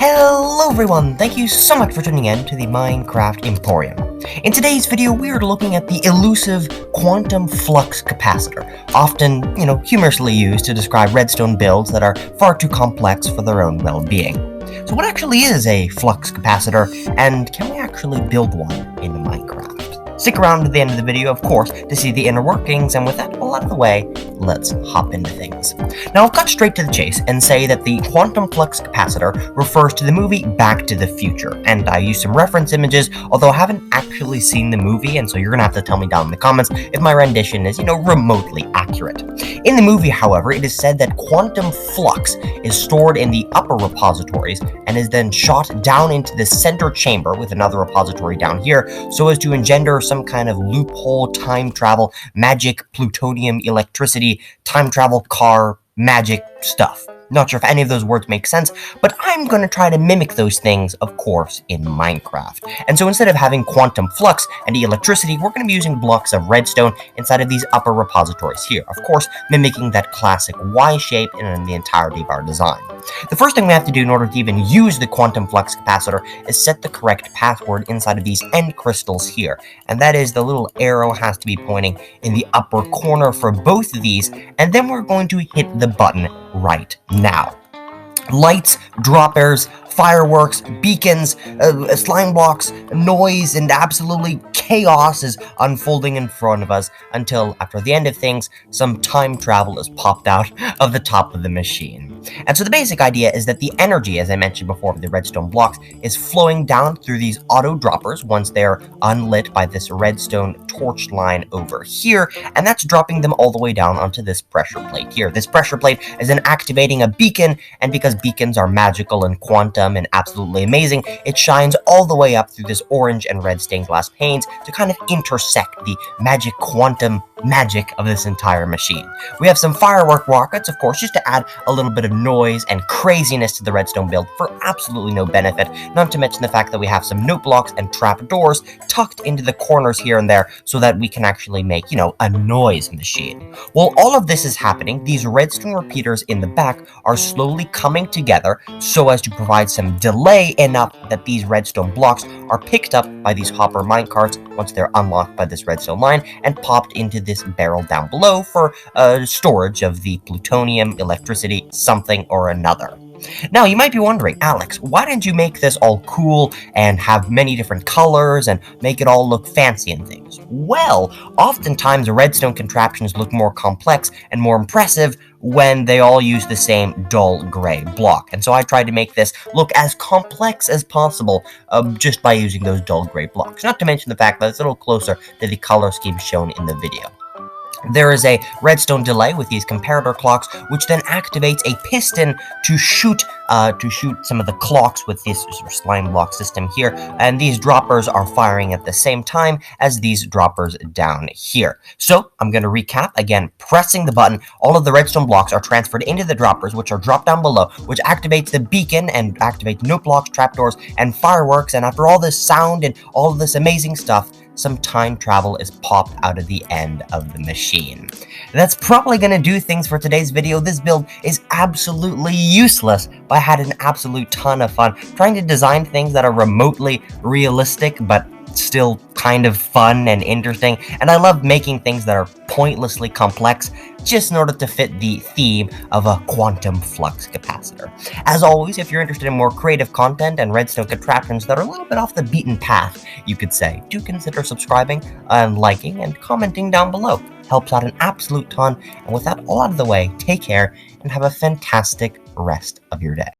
Hello everyone, thank you so much for tuning in to the Minecraft Emporium. In today's video, we are looking at the elusive Quantum Flux Capacitor, often, humorously used to describe redstone builds that are far too complex for their own well-being. So what actually is a flux capacitor, and can we actually build one in Minecraft? Stick around to the end of the video, of course, to see the inner workings, and with that all out of the way, let's hop into things. Now, I'll cut straight to the chase and say that the Quantum Flux Capacitor refers to the movie Back to the Future, and I use some reference images, although I haven't actually seen the movie, and so you're gonna have to tell me down in the comments if my rendition is, remotely accurate. In the movie, however, it is said that quantum flux is stored in the upper repositories and is then shot down into the center chamber with another repository down here so as to engender some kind of loophole time travel, magic, plutonium, electricity, time travel car, magic stuff. Not sure if any of those words make sense, but I'm going to try to mimic those things, of course, in Minecraft. And so instead of having quantum flux and electricity, we're going to be using blocks of redstone inside of these upper repositories here, of course, mimicking that classic Y shape in the entirety of our design. The first thing we have to do in order to even use the quantum flux capacitor is set the correct password inside of these end crystals here, and that is the little arrow has to be pointing in the upper corner for both of these, and then we're going to hit the button right now. Lights, droppers, fireworks, beacons, slime blocks, noise, and absolutely chaos is unfolding in front of us until, after the end of things, some time travel is popped out of the top of the machine. And so the basic idea is that the energy, as I mentioned before, of the redstone blocks is flowing down through these auto droppers once they're unlit by this redstone torch line over here, and that's dropping them all the way down onto this pressure plate here. This pressure plate is then activating a beacon, and because beacons are magical and quantum and absolutely amazing, it shines all the way up through this orange and red stained glass panes to kind of intersect the magic quantum magic of this entire machine. We have some firework rockets, of course, just to add a little bit of noise and craziness to the redstone build for absolutely no benefit, not to mention the fact that we have some note blocks and trap doors tucked into the corners here and there so that we can actually make, a noise machine. While all of this is happening, these redstone repeaters in the back are slowly coming together so as to provide some delay enough that these redstone blocks are picked up by these hopper minecarts once they're unlocked by this redstone line and popped into this barrel down below for storage of the plutonium, electricity, something or another. Now, you might be wondering, Alex, why didn't you make this all cool and have many different colors and make it all look fancy and things? Well, oftentimes redstone contraptions look more complex and more impressive when they all use the same dull gray block. And so I tried to make this look as complex as possible just by using those dull gray blocks. Not to mention the fact that it's a little closer to the color scheme shown in the video. There is a redstone delay with these comparator clocks, which then activates a piston to shoot some of the clocks with this slime block system here, and these droppers are firing at the same time as these droppers down here. So I'm going to recap again. Pressing the button, all of the redstone blocks are transferred into the droppers, which are dropped down below, which activates the beacon and activates note blocks, trapdoors, and fireworks. And after all this sound and all of this amazing stuff, some time travel is popped out of the end of the machine. That's probably going to do things for today's video. This build is absolutely useless, but I had an absolute ton of fun trying to design things that are remotely realistic, but still kind of fun and interesting, and I love making things that are pointlessly complex just in order to fit the theme of a quantum flux capacitor. As always, if you're interested in more creative content and redstone contraptions that are a little bit off the beaten path, you could say, do consider subscribing and liking and commenting down below. Helps out an absolute ton, and with that all out of the way, take care and have a fantastic rest of your day.